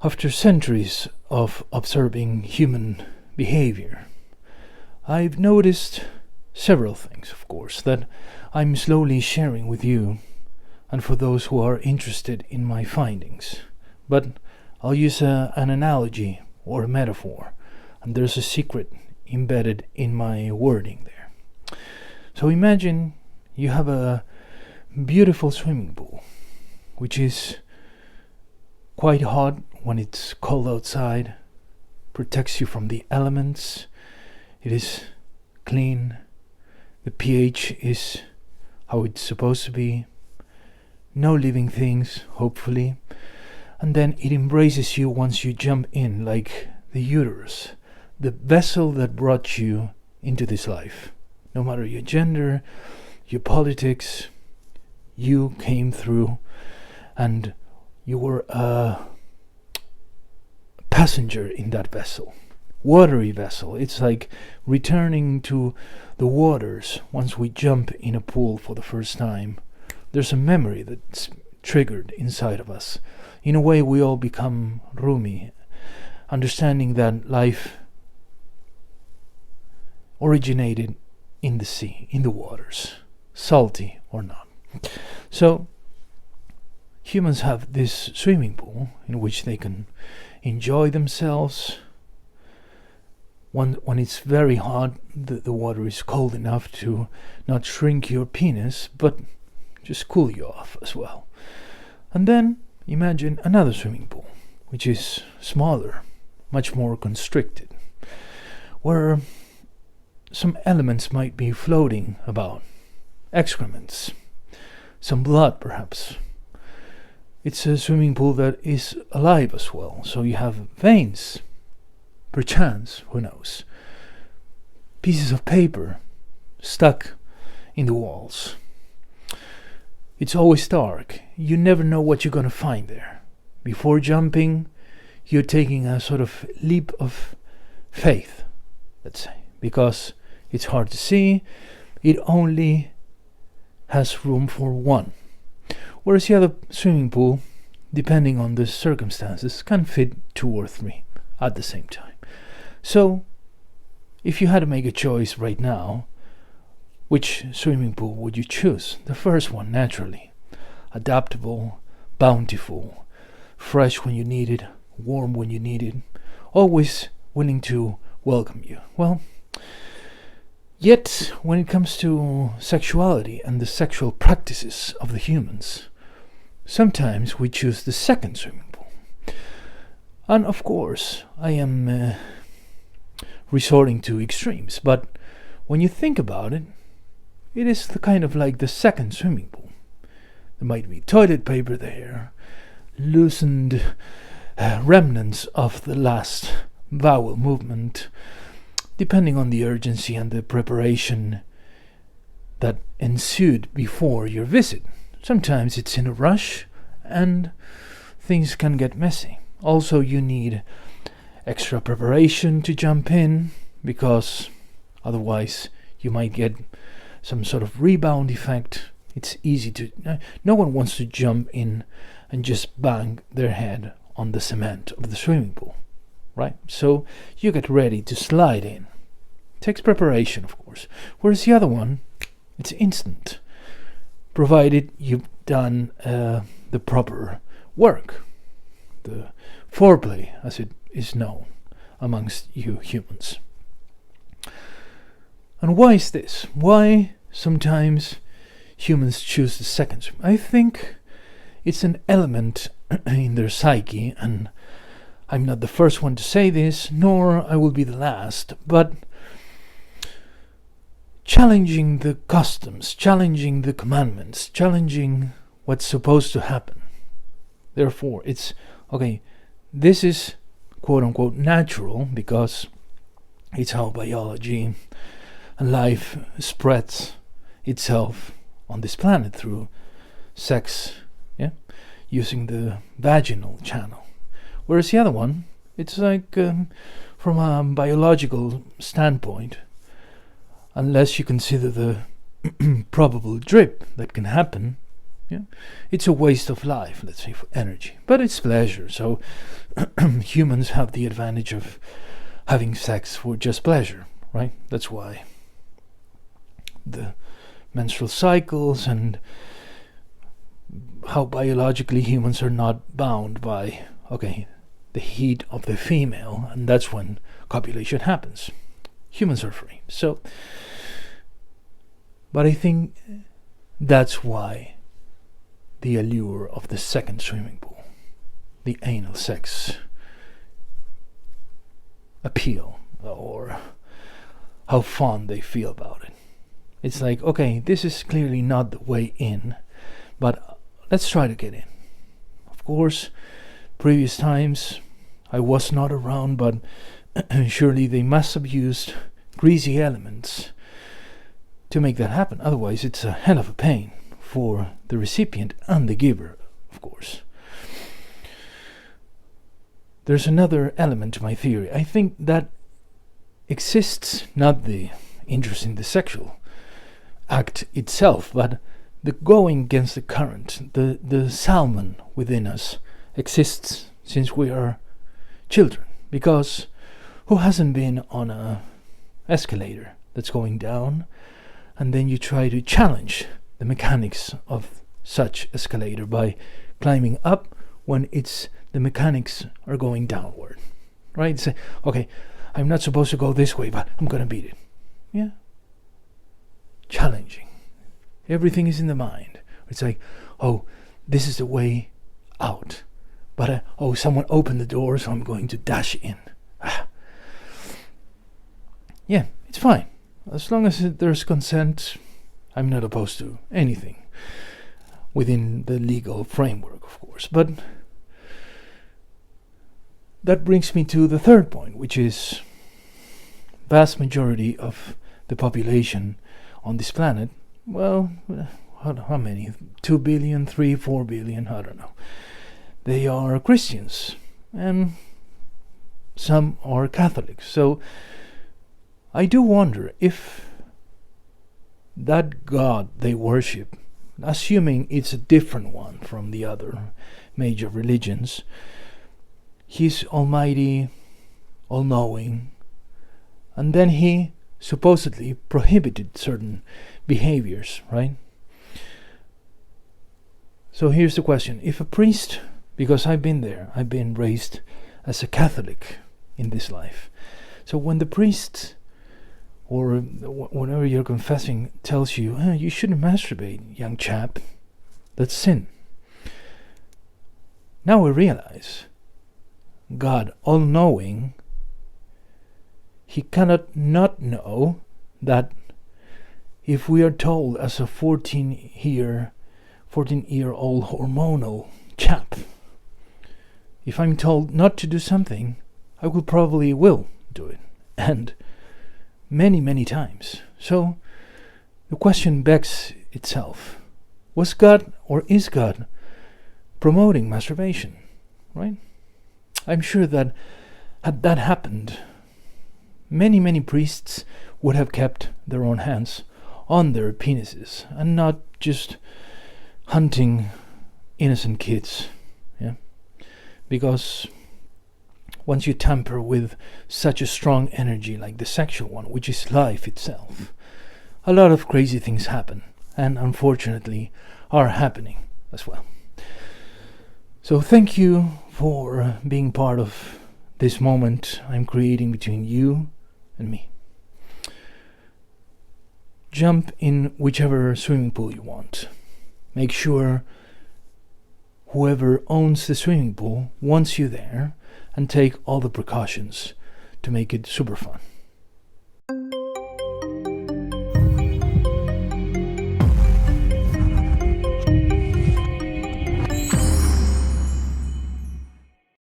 After centuries of observing human behavior, I've noticed several things, of course, that I'm slowly sharing with you and for those who are interested in my findings. But I'll use an analogy or a metaphor, and there's a secret embedded in my wording there. So imagine you have a beautiful swimming pool, which is quite hot when it's cold outside, protects you from the elements, it is clean, the pH is how it's supposed to be, no living things, hopefully, and then it embraces you once you jump in, like the uterus, the vessel that brought you into this life. No matter your gender, your politics, you came through and you were a passenger in that vessel, watery vessel. It's like returning to the waters once we jump in a pool for the first time. There's a memory that's triggered inside of us. In a way, we all become Rumi, understanding that life originated in the sea, in the waters, salty or not. So humans have this swimming pool in which they can enjoy themselves. When it's very hot, the water is cold enough to not shrink your penis, but just cool you off as well. And then imagine another swimming pool, which is smaller, much more constricted, where some elements might be floating about, excrements, some blood perhaps. It's a swimming pool that is alive as well, so you have veins, perchance, who knows, pieces of paper stuck in the walls. It's always dark. You never know what you're going to find there. Before jumping, you're taking a sort of leap of faith, let's say, because it's hard to see. It only has room for one. Whereas the other swimming pool, depending on the circumstances, can fit 2 or 3 at the same time. So, if you had to make a choice right now, which swimming pool would you choose? The first one, naturally. Adaptable, bountiful, fresh when you need it, warm when you need it, always willing to welcome you. Well, yet when it comes to sexuality and the sexual practices of the humans, sometimes we choose the second swimming pool. And of course, I am resorting to extremes, but when you think about it, it is the kind of like the second swimming pool. There might be toilet paper there, loosened remnants of the last bowel movement, depending on the urgency and the preparation that ensued before your visit. Sometimes it's in a rush and things can get messy. Also, you need extra preparation to jump in, because otherwise you might get some sort of rebound effect. It's easy to... no one wants to jump in and just bang their head on the cement of the swimming pool, right? So you get ready to slide in. Takes preparation, of course. Whereas the other one, it's instant, provided you've done the proper work, the foreplay, as it is known amongst you humans. And why is this? Why sometimes humans choose the second swim? I think it's an element in their psyche, and I'm not the first one to say this, nor I will be the last, but challenging the customs, challenging the commandments, challenging what's supposed to happen. Therefore, it's, okay, this is quote-unquote natural, because it's how biology and life spreads itself on this planet through sex, using the vaginal channel. Whereas the other one, it's like from a biological standpoint, unless you consider the probable drip that can happen, Yeah, it's a waste of life, let's say, for energy, but it's pleasure. So humans have the advantage of having sex for just pleasure, right? That's why the menstrual cycles and how biologically humans are not bound by the heat of the female, and that's when copulation happens. Humans are free. So, but I think that's why the allure of the second swimming pool, the anal sex appeal, or how fond they feel about it. It's like, okay, this is clearly not the way in, but let's try to get in. Of course, previous times I was not around, but surely they must have used greasy elements to make that happen. Otherwise, it's a hell of a pain for the recipient and the giver, of course. There's another element to my theory. I think that exists not the interest in the sexual act itself, but the going against the current, the salmon within us exists since we are children. Because who hasn't been on a escalator that's going down, and then you try to challenge the mechanics of such escalator by climbing up when the mechanics are going downward, right? Say, okay, I'm not supposed to go this way, but I'm gonna beat it. Yeah, challenging. Everything is in the mind. It's like, oh, this is the way out, but someone opened the door, so I'm going to dash in. Yeah, it's fine. As long as there's consent, I'm not opposed to anything within the legal framework, of course. But that brings me to the third point, which is vast majority of the population on this planet, well, how many? 2 billion, 3, 4 billion, I don't know. They are Christians, and some are Catholics. So I do wonder if that God they worship, assuming it's a different one from the other major religions, he's almighty, all-knowing, and then he supposedly prohibited certain behaviors, right? So here's the question. If a priest, because I've been there, I've been raised as a Catholic in this life. So when the priest, or whenever you're confessing, tells you, you shouldn't masturbate, young chap, that's sin. Now we realize God, all-knowing, he cannot not know that if we are told as a 14-year-old hormonal chap, if I'm told not to do something, I will probably will do it, and many, many times. So the question begs itself. Was God, or is God, promoting masturbation? Right? I'm sure that had that happened, many, many priests would have kept their own hands on their penises and not just hunting innocent kids. Yeah? Because once you tamper with such a strong energy like the sexual one, which is life itself, a lot of crazy things happen, and unfortunately are happening as well. So thank you for being part of this moment I'm creating between you and me. Jump in whichever swimming pool you want. Make sure whoever owns the swimming pool wants you there, and take all the precautions to make it super fun.